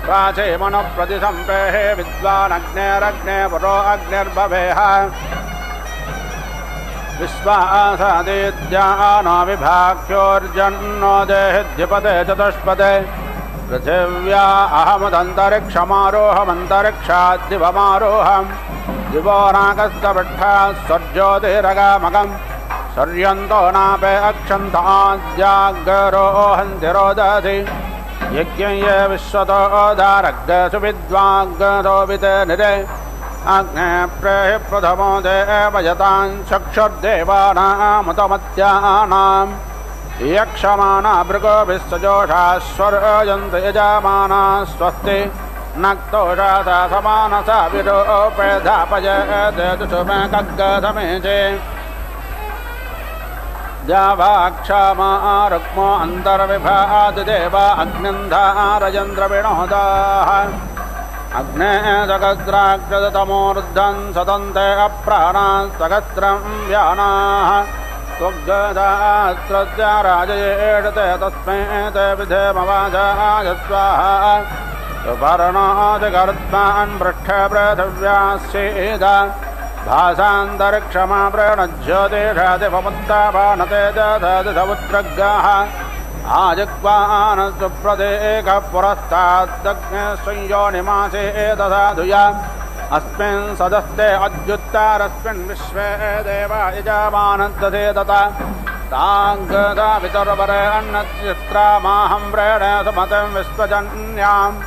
प्राचे मनप्रतिसम्पेः विद्वानग्नेरग्ने पुरो अग्निर्भवेः विश्वासादित्यानो विभाख्योर्जन्नो देहिद्युपते चतुष्पदे पृथिव्या अहमदन्तरिक्षमारोहमन्तरिक्षाद्दिवमारोहम् दिवोनाकस्तपट्ठा स्वर्ज्योतिरगामकम् सर्यन्तो नापे अक्षन्ताद्याग्गरोहन्ति रोदधि यज्ञये विश्वतो दारग्गसु विद्वाग्गरोविते निरे अग्ने प्रेहि प्रथमो देवयतां चक्षुर्देवानामुतमत्यानाम् यक्षमाना भृगोभिस्सजोषाश्वर्यन्ति यजमाना स्वस्ति नक्तोषासा समानसा विरोपेधापयते दुषुमे कग्गधमेचे द्यावाक्षमा रुक्मो अन्तर्विभादिदेव अग्निन्धारयन्द्रविणोदाः अग्ने जगद्राक्षतमोर्धन् सतन्ते अप्राणास्तगत्रं व्यानाः त्वग्गदास्त्रस्य राजयेषते तस्मै ते विधेमवाजाय स्वाहा सुपर्णादिकर्त्मान् पृष्ठे पृथिव्याश्चेद भासान्तरिक्षमा प्रणज्योतिषादिपमुत्तापानते दधदिधमुत्रग्गाः आजिह्वान् सुप्रदेकः पुरस्ताद्दग्ने संयोनिमासे दधाधुया अस्मिन् सदस्ते अद्युत्तरस्मिन् विश्वे देवा यजमानन्दधे तथा ताङ्गदा वितर्वरे अन्नचित्रामाहं व्रेणे सुमतिं विश्वजन्याम्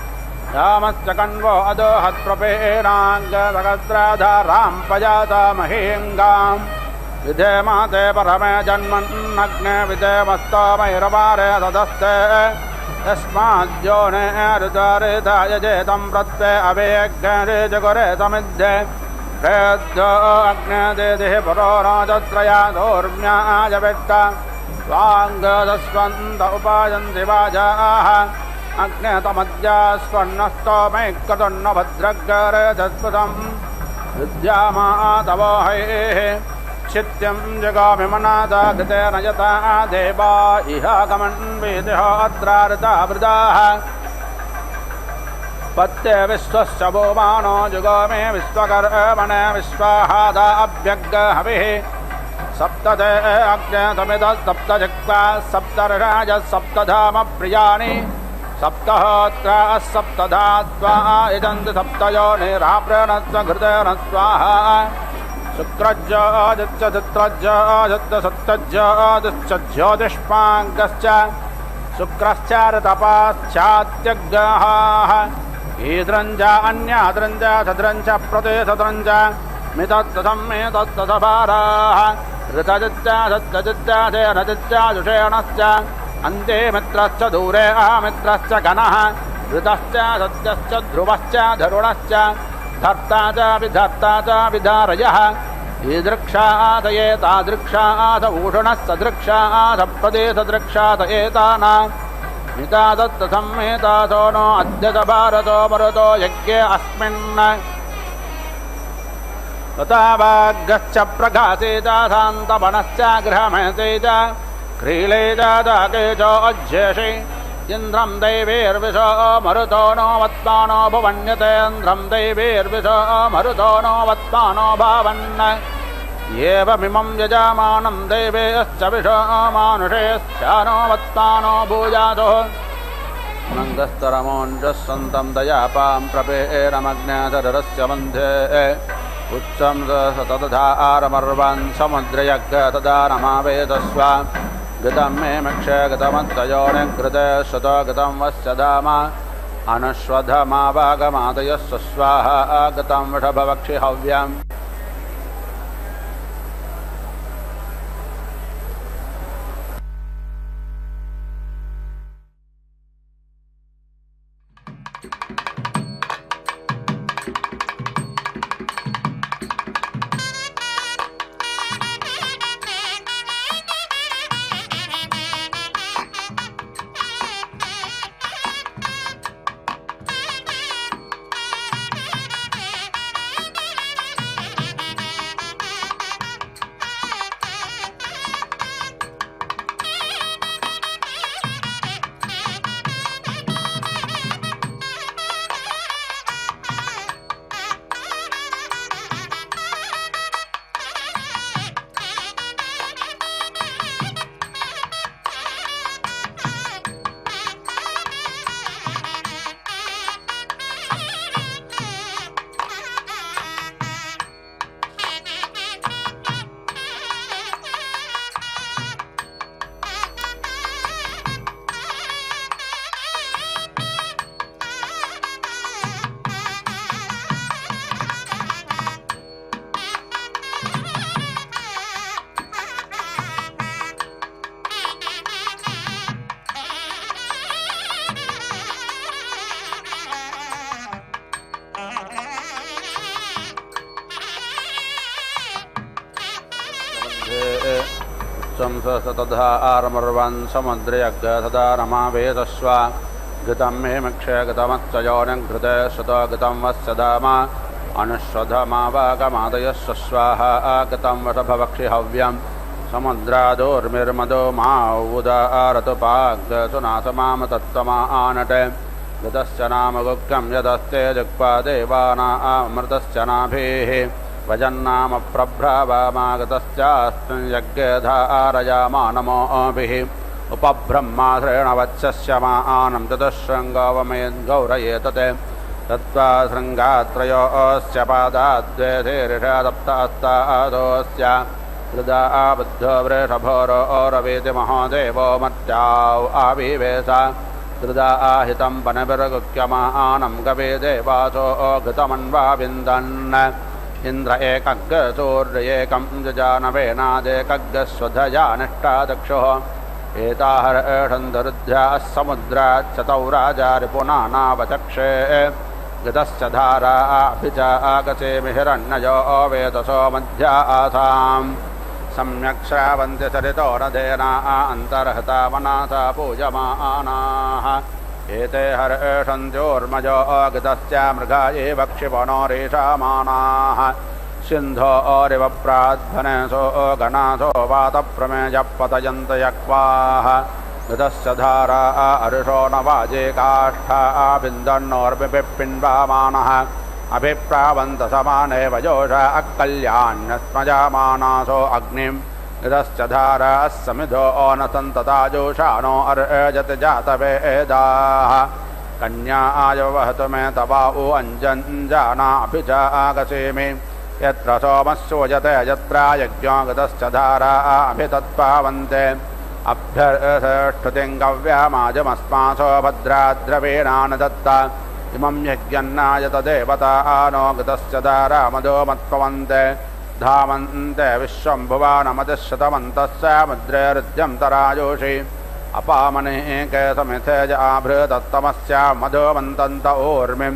यामश्च कण्वो अदोहत्प्रपेणाङ्गसहस्राधारां पजाता महीङ्गाम् विधेमते परमे जन्मन्नग्ने विधेमस्तमैरवारे सदस्ते यस्माद्योने ऋतरिताय जेतं प्रत्ये अवेज्ञे जगुरे समिद्धे प्रेद्यो अग्ने देदिः पुरो राजत्रया धूर्म्याय विट्ट स्वाङ्गदस्वन्त उपायन्ति वाजाः अग्ने तमद्या स्वर्णस्तमैकतुन्न भद्रग्गरे जस्पदम् विद्यामातवो हैः क्षित्यं जगामि मनादा कृतेन यथा देवा इहागमन्वितिः अत्रार्ता वृदाः पत्ये विश्वस्य भूमानो जुगामि विश्वकर्मणे विश्वाहादा अभ्यग्गहविः सप्तते अग्ने समितः सप्तजिह्वा सप्तर्षाज सप्तधाम प्रियाणि सप्तहोत्राः सप्तधात्वा यजन्ति सप्तयोनिराप्रणस्व घृतेन स्वाहा शुक्रज्योतिश्च चित्रज्योतिश्च सप्तज्योतिश्च ज्योतिष्माङ्गश्च शुक्रश्च ऋतपाश्चात्यग्गाः ईद्रञ्च अन्याद्रञ्च सद्रञ्च प्रतिसद्रञ्च मितत्तसमेतत्तसभाराः ऋतजिच्च सत्यजिच्च सेनजिच्च जुषेणश्च अन्ते मित्रश्च दूरे अहमित्रश्च गणः ऋतश्च सत्यश्च ध्रुवश्च धरुणश्च धर्ता च विधारयः ईदृक्षात एतादृक्षात ऊषणः सदृक्षात प्रदेशदृक्षात एताना मितादत्तसंहितासो नो अद्य भारतो मरुतो यज्ञे अस्मिन् तथावाग्गश्च प्रघासे च शान्तवनश्च गृहमहसे च क्रीळे च दाके च अज्येषे इन्द्रं दैवेर्विशो मरुतो नो वत्मानो भुवन्यतेन्द्रं दैवेर्विशो मरुतो नो वत्मानो भावन् एवमिमं यजमानं देवेश्च विशो मानुषेश्चानो वत्मानो भूयातो नन्दस्तरमोञ्जः सन्तं दयापां प्रपेरमग्न्याधरस्य मन्ध्ये उच्चं सततधारमर्वान् समुद्रयज्ञ तदा नमावेदस्व गतं मे मक्षे गतमत्तयो निगृते शतो गतं वस्य धाम अनुष्वधमावागमादयस्व स्वाहा गतं वृषभवक्षि हव्यम् तं सतधा आरमर्वन् समुद्रयज्ञ सदा रमावेदस्व घृतं मे मक्षय घृतमत्सयोनिघृते श्रुतो घृतं वस्य धाम अनुष्वधमावागमादयस्व स्वाहा घृतं वटभवक्षि हव्यं समुद्रादोर्मिर्मदो मा उदारतुपाग्सुनासमामतत्त्वमानटे घृतस्य नाम गुप्तं यदस्ते जुक्पा देवानामृतस्य नाभिः भजन्नाम प्रभ्रावामागतश्चास्मिन् यज्ञधारयामानमोभिः उपब्रह्माश्रेण वत्सस्य मानं चतुःशृङ्गवमेद्गौरयेतते तत्त्वा शृङ्गात्रयोऽस्य पादाद्वेधीर्षदप्तास्तादोऽस्य हृदा बुद्धो वृषभोरोरवेति महादेवो मत्याौ आविवेश हृदा आहितं वनविरगुक्यमानं गवे देवासो घृतमन्वाविन्दन् इंद्र एकग् सूर्य एकं जजानवेनादेकग्स्वधया निष्ठादक्षुः एताहर्षन्धरुद्ध्याः समुद्रात् चतौ राजा रिपुनानावचक्षे गतस्य धाराभि च आगसेमि हिरण्ययो वेदसो मध्या आसां सम्यक् श्रावन्ति सरितो नदेना अन्तर्हता मनासा पूजमानाः एते हर्षन्त्योर्मजो गतस्य मृगा एव क्षिपणोरेषामानाः सिन्धोरिव प्राध्वनसो गणासो वातप्रमेयः पतयन्त यक्वाः गतस्य धारा अर्षो न वाजे काष्ठा बिन्दन्नोर्विपिण्वामानः अभिप्रावन्त समाने वजोषा अक्कल्यान्यस्मजामानासो अग्निं गतस्य धाराः समिधो ओनसन्तताजोषानो अर्जति जातवेदाः कन्या आयवहतु मे तवा उ अञ्जञ्जानाभि च आगसेमि यत्र सोमस्सूयते यत्रा यज्ञो गतस्य धाराः अभितत्पावन्ते अभ्यर्षष्ठुतिं गव्यामाजमस्मासो भद्राद्रवीणान् दत्ता इमं यज्ञन्नायत देवता नो गतस्य धारा मदो मत्पवन्ते धामन्ते विश्वं भुवानमतिशतमन्तस्य मुद्रेरुद्यं तरायोषि अपामनेके समिथेज आभृतत्तमस्य मधुमन्तन्त ऊर्मिं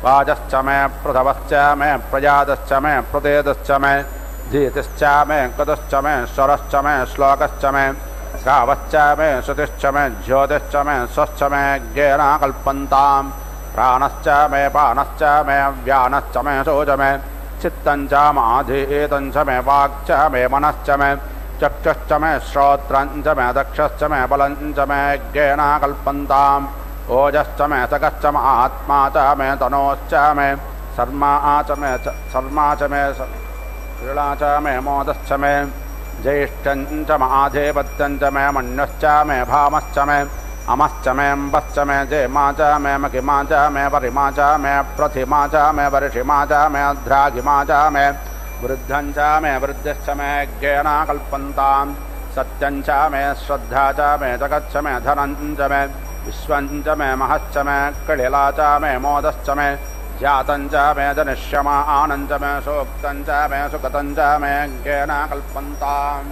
वाजश्च मे पृथवश्च मे प्रजातश्च मे प्रतेतश्च मे धीतिश्च मे कुतश्च मे स्वरश्च मे श्लोकश्च मे श्रावश्च मे श्रुतिश्च मे ज्योतिश्च मे स्वश्च मे ज्ञेना कल्पन्तां प्राणश्च मे पानश्च मे व्यानश्च मे शोच मे चित्तं च माधीतं च मे वाक् मे मनश्च मे चक्षुश्च मे श्रोत्रं च मे दक्षश्च मे बलं च मे ज्ञेना कल्पन्ताम् ओजश्च मे सकश्च मे आत्मा च मे तनोश्च मे शर्मा च मे क्रीडा च मे मोदश्च मे ज्येष्ठं च मे आधिपत्यं च मे मन्यश्च मे भामश्च मे अमश्च मे अम्बश्च मे जेमा च मे मकिमा च मे परिमा च मे प्रतिमा च मे वर्षिमा च मे द्राघिमा च मे वृद्धं च मे वृद्धिश्च मे ज्ञेना कल्पन्तां सत्यं च मे श्रद्धा च मे जगच्च मे धनं च मे विश्वं च मे महश्च मे कलिला च मे मोदश्च मे जातं च मे जनिष्यमानं च मे सूक्तं च मे सुगतं च मे ज्ञेना कल्पन्ताम्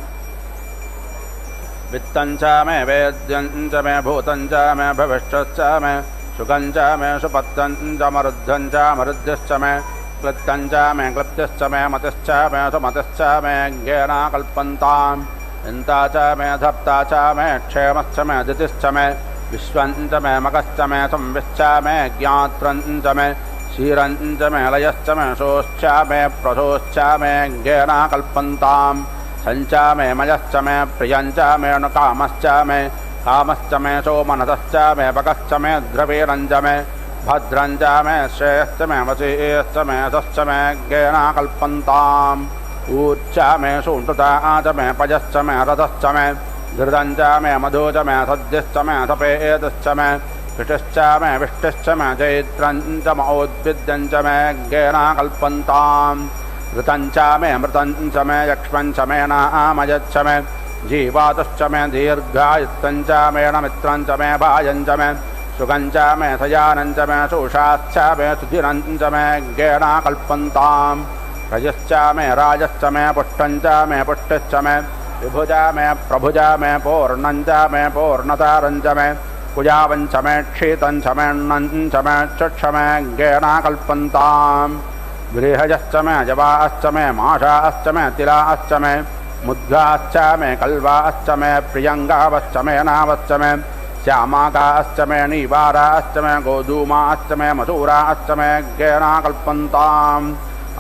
वित्तं च मे वेद्यं च मे भूतं च मे भविष्यश्च मे सुखं च मे सुपत्तं च मरुद्धं च मरुद्धिश्च मे क्लिप्तं च मे क्लिप्तिश्च मे मतिश्च मे सुमतिश्च मे ज्ञेना कल्पन्ताम् चिन्ता च मे धर्ता च मे क्षेमश्च मे दितिश्च मे विश्वं च मे मकश्च मे संविश्च मे ज्ञात्रं च मे क्षीरं च मे लयश्च मे शोश्च मे प्रसोश्च मे ज्ञेना कल्पन्ताम् सञ्च मे मयश्च मे प्रियं च मे अनुकामश्च मे कामश्च मे सोमनसश्च मे पकश्च मे द्रवीणं च मे भद्रं च मे श्रेयश्च मे वशीश्च मे सश्च मे ज्ञेना कल्पन्ताम् ऊच्च मे सूण्ठुता च मे पयश्च मे रथश्च मे घृतं च मे मधु च मे सद्यश्च मे सपेतश्च मे विष्टिश्च मे विष्टिश्च मे चैत्रं च मौद्विद्यं च मे ज्ञेना कल्पन्ताम् ऋतं च मे मृतं च मे यक्ष्मं च मे नामयच्च मे जीवातुश्च मे दीर्घायुत्तं च मे नमित्रं च मे भायं च मे सुखं च मे सयानं च मे शोषाश्च मे सुधिरं च मे ज्ञेना कल्पन्ताम् रजश्च मे राजश्च मे पुष्टं च मे पुष्टिश्च मे विभुज मे प्रभुज मे पूर्णं च मे पूर्णतारं च मे कुजावं च मे क्षीतं च मे ण्णं च मे चक्ष मे ज्ञेना कल्पन्ताम् गृहजश्च मे जवाश्च मे माषाश्च मे तिलाश्च मे मुद्गाश्च मे कल्वाश्च मे प्रियङ्गावश्च मे नावश्च मे श्यामाकाश्च मे नीवाराश्च मे गोधूमाश्च मे मसूराश्च मे ज्ञेना कल्पन्ताम्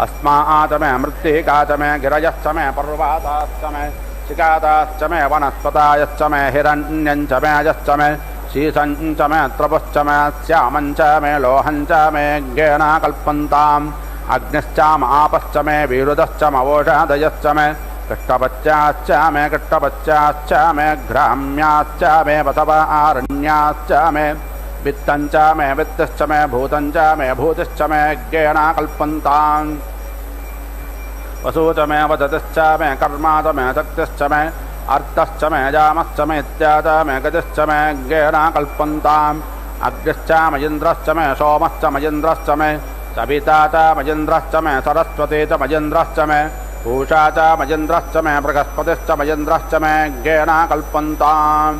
अस्मात् मे मृत्तिका च मे गिरयश्च मे पर्वताश्च मे शिकाताश्च मे वनस्पतायश्च मे हिरण्यञ्च मे यश्च मे शीशञ्च मे त्रपुश्च मे श्यामञ्च मे लोहञ्च मे ज्ञेना कल्पन्ताम् अग्निश्चामापश्च मे विरुदश्च मवोषादयश्च मे कृष्टपश्चाश्च मे घ्राम्याश्च मे वसवारण्याश्च मे वित्तञ्च मे वित्तश्च मे भूतञ्च मे भूतिश्च मे ज्ञेना कल्पन्ताम् वसु च मे वदतिश्च मे कर्मा च मे शक्तिश्च मे अर्थश्च मे जामश्च मे इत्याद मे गतिश्च मे ज्ञेना कल्पन्ताम् अग्निश्च मयेन्द्रश्च मे सोमश्च मयेन्द्रश्च मे सविता च मयेन्द्रश्च मे सरस्वती च मयेन्द्रश्च मे पूषा च मयेन्द्रश्च मे बृहस्पतिश्च मयेन्द्रश्च मे ज्ञेना कल्पन्ताम्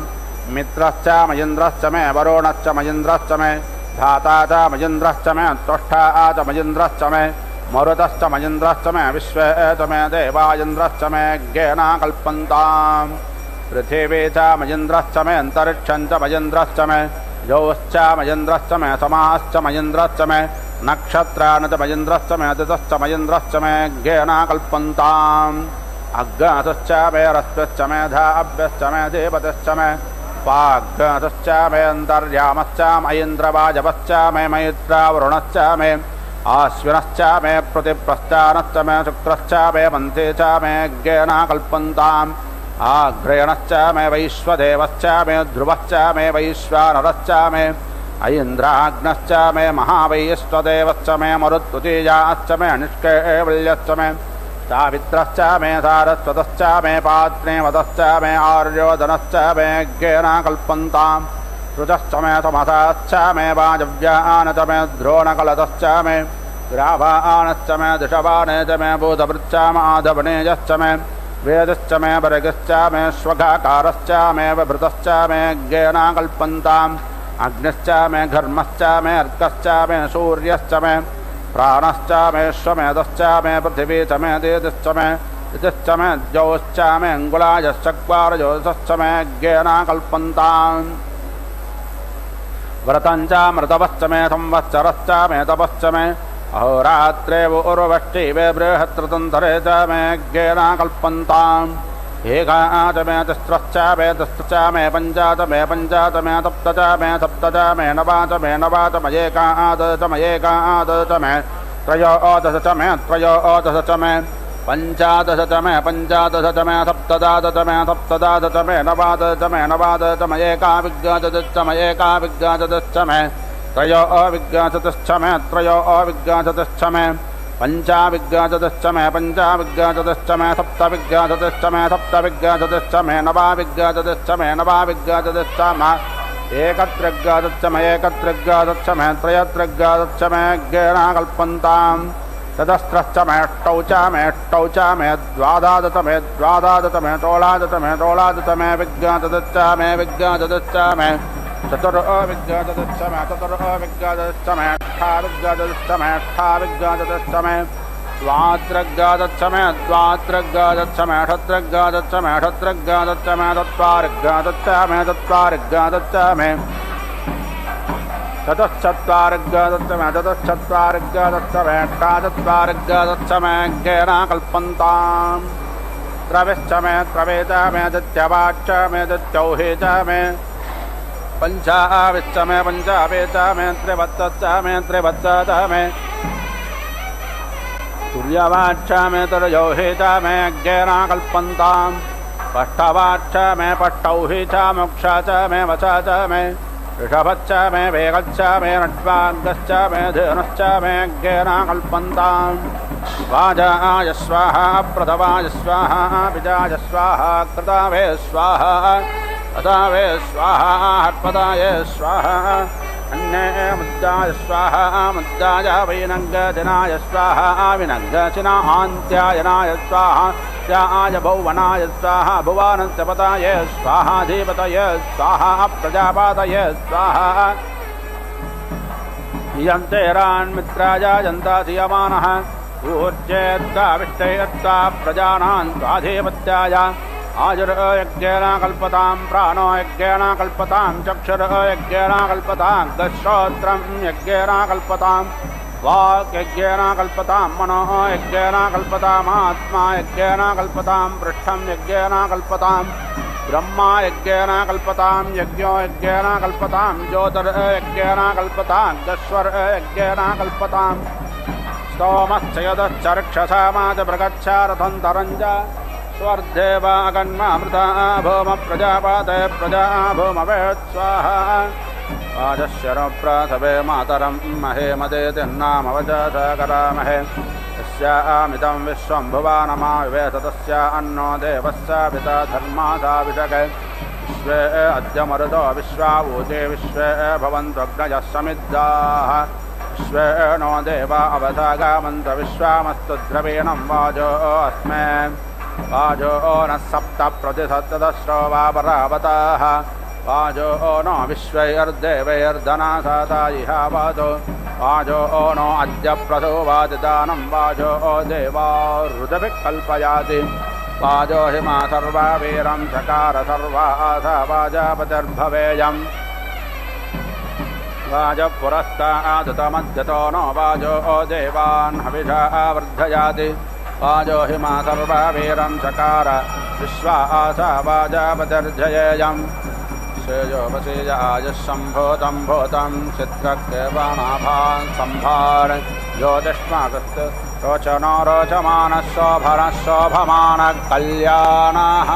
मित्रश्च मयेन्द्रश्च मे वरुणश्च मयेन्द्रश्च मे धाता च मयेन्द्रश्च मे त्वष्टा च मयेन्द्रश्च मे मरुतश्च मयेन्द्रश्च मे विश्वे च मे देवायेन्द्रश्च मे ज्ञेना कल्पन्ताम् पृथिवी च मयेन्द्रश्च मे अन्तरिक्षं च मयेन्द्रश्च मे योश्च मयेन्द्रश्च मे समाश्च मयेन्द्रश्च मे नक्षत्राणि च मयेन्द्रश्च मे दितश्च मयेन्द्रश्च मे ज्ञेना कल्पन्ताम् अज्ञातश्च मे रस्वश्च मे धाभ्यश्च मे देवतश्च मे पाज्ञातश्च मे अन्तर्यामश्च मयेन्द्रवाजवश्च मे मैत्रावरुणश्च मे आश्विनश्च मे प्रतिप्रस्थानश्च मे शुक्रश्च मे मन्थे च मे ज्ञेना कल्पन्ताम् आघ्रेणश्च मे वैश्वदेवश्च मे ध्रुवश्च मे वैश्वानरश्च मे ऐन्द्राग्नश्च मे महावैश्वदेवश्च मे मरुत्तुतीयाश्च मे निष्कैवल्यश्च मे सावित्रश्च मे सारस्वतश्च मे पात्रेवतश्च मे आर्योदनश्च मे ज्ञेना कल्पन्ताम् ऋतश्च मे तमसाश्च मे वाजव्यान च मे द्रोणकलतश्च मे ग्रावाणश्च मे दिशवाने च मे बोधवृच्च माधवनेयश्च मे वेदश्च मे वर्गश्च मे श्वगाकारश्च मे विभृतश्च मे ज्ञेना कल्पन्ताम् अग्निश्च मे घर्मश्च मे अर्कश्च मे सूर्यश्च मे प्राणश्च मे श्वमेधश्च मे पृथिवी च मे तेजश्च मे ऋतिश्च मे द्यौश्च मे अङ्गुलायश्चक्वारजोषश्च मे ज्ञेना कल्पन्ताम् व्रतञ्च मृतवश्च मे संवत्सरश्च मे तपश्च मे अहोरात्रे उर्वष्टिवे बृहत्तृतन्धरे च मे ज्ञेना कल्पन्ताम् एका च मे तिस्रश्च मे तिस्रश्च मे पञ्च च मे सप्त च मे सप्त च मे नवा च मयेकादश च मयेकादश च मे त्रयोदश च मे त्रयोदश च मे पञ्चादश च मे पञ्चादश च मे सप्तदादश च मे सप्तदादश च मे नवादश च मे नवादश च मयेकाविज्ञादश्च मयेकाविज्ञादश्च मे त्रयोविज्ञादश्च मे त्रयोविज्ञादश्च मे पञ्चाविज्ञादश्च मे पञ्चाविज्ञादश्च मे सप्तविज्ञादश्च मे सप्तविज्ञादश्च मे नवाविज्ञादश्च मे नवाविज्ञादश्च मे एकत्रिज्ञादश्च मे एकत्रिज्ञादश्च मे त्रयत्रिज्ञादश्च मे ज्ञेना कल्पन्ताम् तदस्त्रश्च मे अष्टौ च मे अष्टौ च मे द्वादादश मे द्वादादश मे तोलादश मे तोलादश मे विज्ञादश्च मे विज्ञादश्च मे चतुर्विज्ञादश्च मे चतुर्विज्ञादश्च मे अष्टाविज्ञादश्च मे अष्टाविज्ञादश्च मे द्वात्रिज्ञादश्च मे द्वात्रिज्ञादश्च मे षट्रिज्ञादश्च मे षट्रिज्ञादश्च मे चत्वारिज्ञादश्च मे चत्वारिज्ञादश्च मे चतुश्चत्वारिज्ञादश्च मे चतुश्चत्वारिज्ञादश्च मे अष्टाचत्वारिज्ञादश्च मे ज्ञेना कल्पन्ताम् त्रविश्च मे त्रवे च मे दित्यवाच्च मे दित्यौहे च मे पञ्चाविश्च मे पञ्चावे च मे त्रिवत्सश्च मे त्रिवत्स च मे तुर्यवाच्च मे तुर्यौहे च मे ज्ञेना कल्पन्ताम् पष्टवाच्च मे पष्टौहे च मोक्षा च मे वचा च मे ऋषभश्च मे वेगश्च मे नट्वाङ्गश्च मे धेनुश्च मे ज्ञेना कल्पन्ताम् वाजाय स्वाहा प्रथवाय स्वाहा विजाय स्वाहा कृतावे स्वाहा अदावे स्वाहा हर्पदाय स्वाहा अन्ये मुद्दाय स्वाहा मुद्दाय वैनङ्गजनाय स्वाहा विनङ्गचिनान्त्यायनाय स्वाहा त्याय भुवनाय स्वाहा भुवानस्य पताय स्वाहा धीपतय स्वाहा प्रजापातय स्वाहा यन्तेरान्मित्राय यन्ता धियमानः ऊर्जेद्दाविष्टयत्ता प्रजानां स्वाधिपत्याय आजुर्यज्ञेन कल्पतां प्राणो यज्ञेन कल्पतां चक्षुर्यज्ञेन कल्पतां श्रोत्रं यज्ञेन कल्पतां वाक् यज्ञेन कल्पतां मनो यज्ञेन कल्पतामात्मा यज्ञेन कल्पतां पृष्ठं यज्ञेन कल्पतां ब्रह्मा यज्ञेन कल्पतां यज्ञो यज्ञेन कल्पतां ज्योतिर्यज्ञेन कल्पतां दश्वर्यज्ञेन कल्पतां स्तोमश्च यदश्चर्क्षसामाच प्रगच्छारथन्तरञ्च स्वर्देवागन्मामृता भूम प्रजापते प्रजा भूमवेत् स्वाहा वाजश्यरप्रासवे मातरं महेमदेतिर्नामवचसा करामहे तस्यामिदं विश्वं भुवानमाविवेश तस्या अन्नो देवस्य पिता धर्मासाभिषके विश्वे अद्य मरुतो विश्वावूते विश्वे भवन्त्वग्नयः समिद्धाः विश्वे नो देवा अवसागामन्त विश्वामस्तु द्रवीणं वाजो अस्मे वाजो नः सप्त प्रतिशतदस्रो वा परावताः वाजो नो विश्वैर्देवैर्धनासाता इहा वाजो वाजो नो अद्य प्रसोवादिदानं वाजो देवारुदभिः कल्पयाति वाजो हिमा सर्वा वीरं चकार सर्वा आसा वाजापतिर्भवेयम् वाजपुरस्तादुतमद्यतो नो वाजो देवान् हविषा वर्धयाति वाजो हिमा सर्वा वीरं चकार विश्वा आसा वाजापतिर्जयेयम् श्रेयोपसेय आयुष्सम्भूतं भूतं चित्रकेवानाभान् सम्भार ज्योतिष्मागस्त रोचनो रोचमानः शोभनः शोभमानः कल्याणः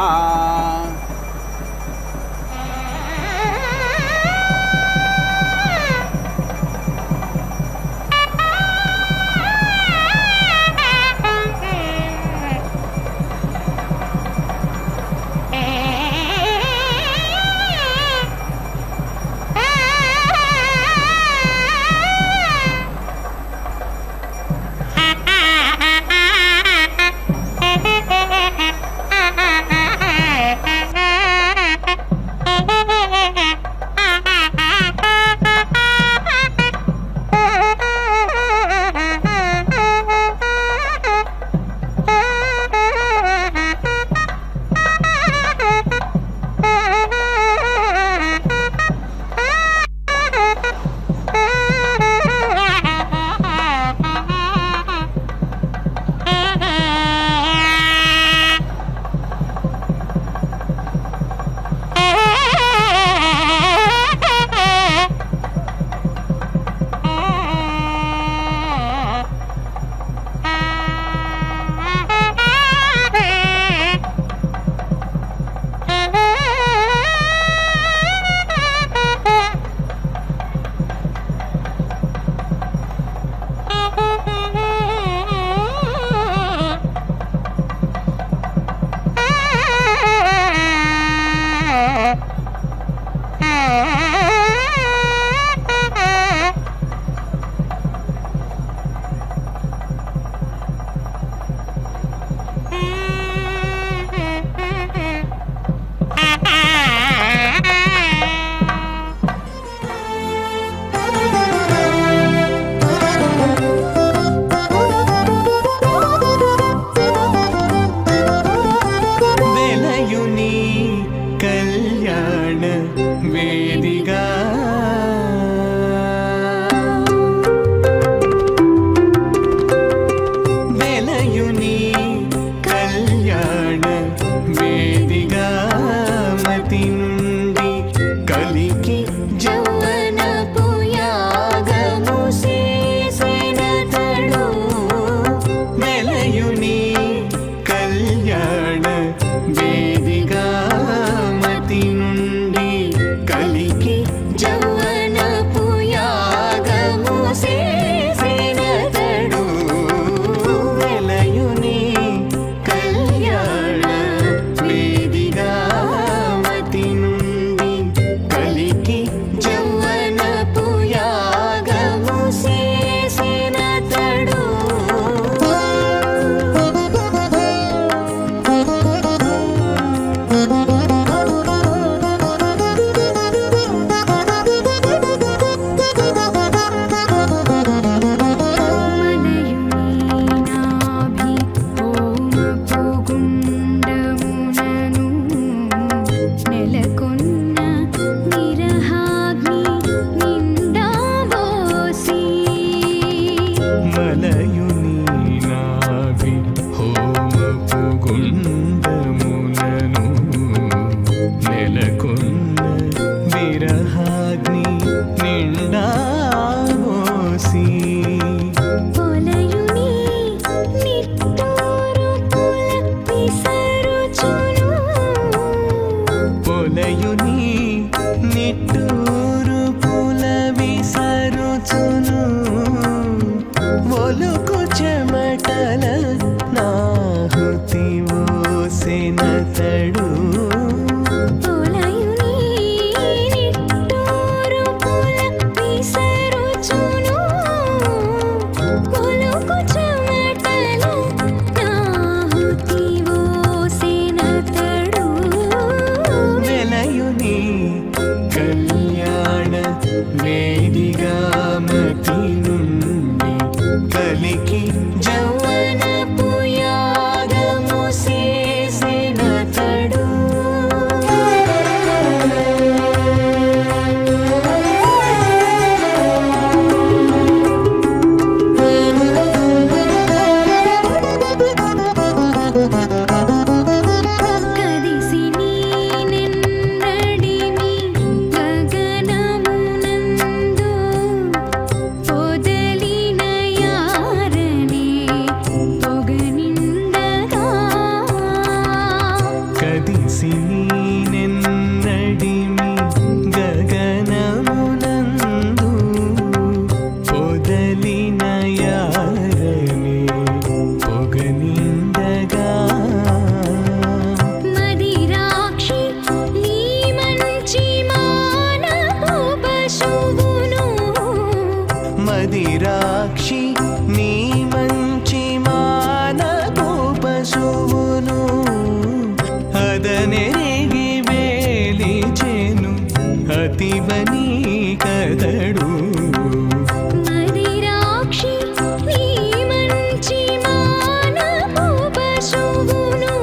నిండామోసి పొలయుని నిట్టూరు పుల విసరుచును పొలయుని నిట్టూరు పుల విసరుచును ఒలుకు చెమటల నాహుతి ఓసెనతడు పొలయుని నిట్టూరు పుల విసరుచును ఒలుకు చెమటల నాహుతి ఓసెనతడు వెలయుని కళ్యాణ వేదిగా మతి నుండి కలికి యౌవనపు యాగము చేసినతడు కదిసి నీనెన్నడిమి గగనమునందు పొదలిన యారనే పొగనిండగా కదిసి నీనెన్నడిమి గగనమునందు పొదలిన యారని పొగనిండగా మదిరాక్షి నీ మంచి మానపు పశువును మదిరాక్షి నీ మంచి మానపు పశువును అదనెరిగి వేలిచెను అతివని కదడు మదిరాక్షి నీ మంచి మానపు పశువును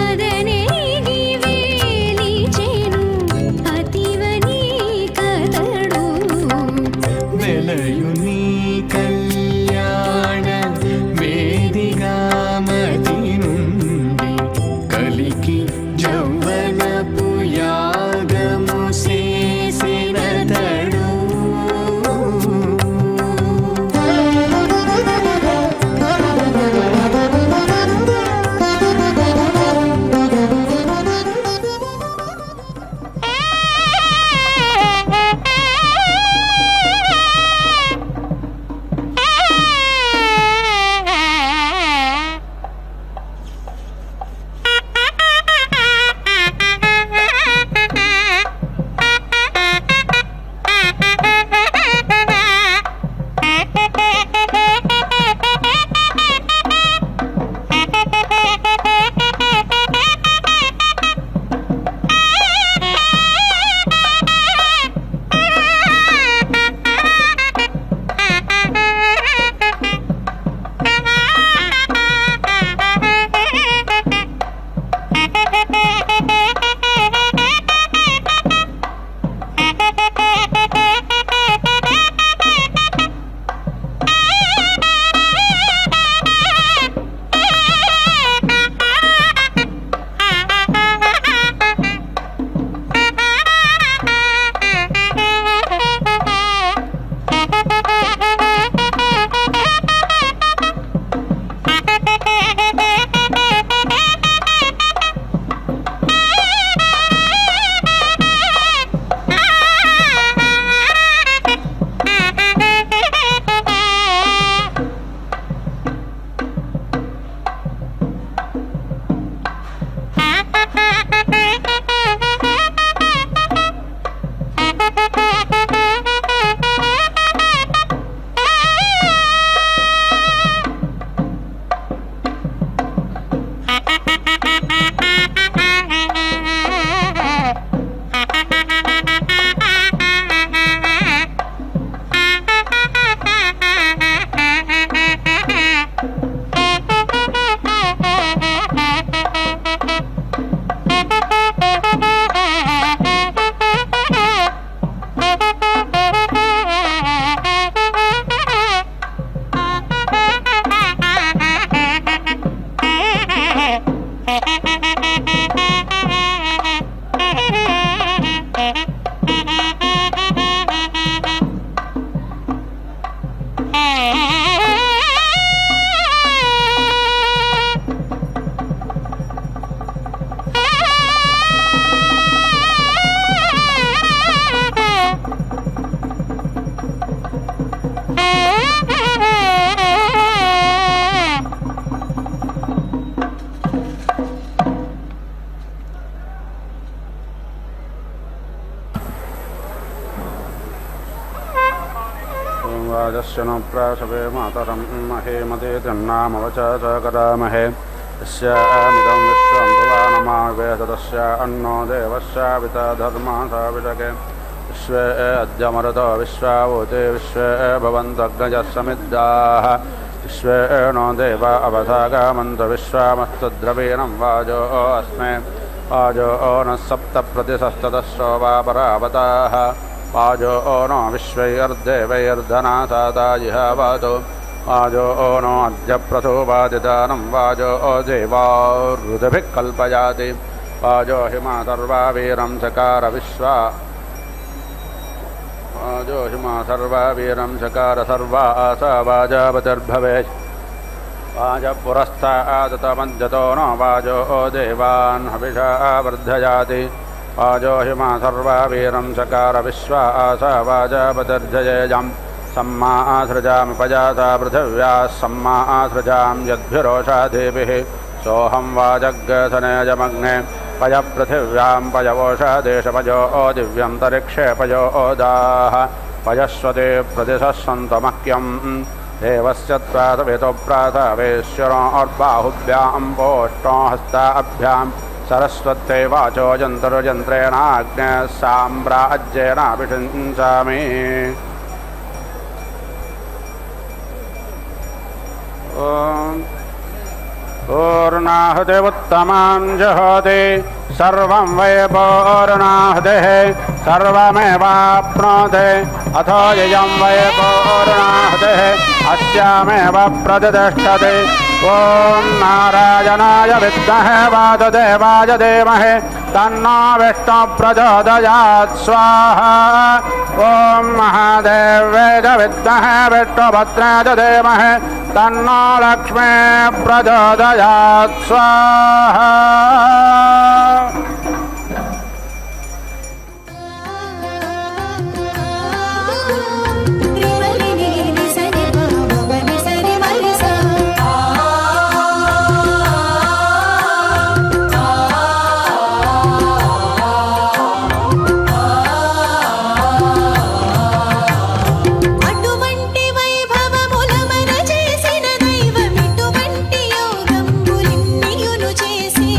అదనేగి వేలిచెను అతివని కదడు వెలయుని కళ్యాణ వేదిగా మతి నుండి కలికి యౌవనపు యాగము చేసినతడు वाजस्य न प्राशवे मातरं महेमते तन्नामवचा करामहे यस्यामिदं विश्वं भुवानमावेद तस्य अन्नो देवस्य पिता धर्मासाविषके विश्वे अद्यमरतो विश्वावोते विश्वे भवन्तग्नजः समिद्दाः विश्वे नो देव अवधागामन्त विश्वामस्तद्रवीणं वाजो अस्मे वाजो नः सप्तप्रतिशस्ततस्रो वा परावताः वाजो नो विश्वैर्देवैर्धनासाता जिहावातो वाजो नो अद्य प्रसोवादितानं वाजो देवारुदभिः कल्पयाति वाजो हिमासर्वा वीरं चकार विश्वा वाजो हिमा सर्वा वीरं चकार सर्वा आसा वाजावतिर्भवेत् वाजपुरस्तादतमद्यतो न वाजो देवान् हविषा वर्धयाति वाजो हिमा सर्वा वीरं चकार विश्वा आसा वाजावतिर्जयेजम् सम्मा आसृजामि पजाता पृथिव्याः सम्मा आसृजां यद्भिरोषाधीभिः सोऽहं वाजग्गसनेजमग्ने पयपृथिव्यां पयवोषादेशपयो दिव्यन्तरिक्षे पयो ओदाः पयस्वते प्रतिशस्सन्तमह्यं देवस्य त्वातवेतो प्रातवेश्वरोर्बाहुभ्यां पोष्टो हस्ताभ्यां सरस्वत्यै वाचो यन्त्रेणाग्ने साम्राज्येनाभिषिञ्चामि पूर्णाहुतिमुत्तमां जहोति सर्वं वै पूर्णाहुतिः सर्वमेवाप्नोति अथो यं वै पूर्णाहुतिः अस्यामेव प्रतिष्ठति ॐ नारायणाय विद्महे वासुदेवाय धीमहि तन्नो विष्णुः प्रचोदयात् स्वाहा ॐ महादेव्यै च विद्महे विष्णुभद्राय च धीमहि तन्नो लक्ष्मी प्रचोदयात् स्वाहा చేసి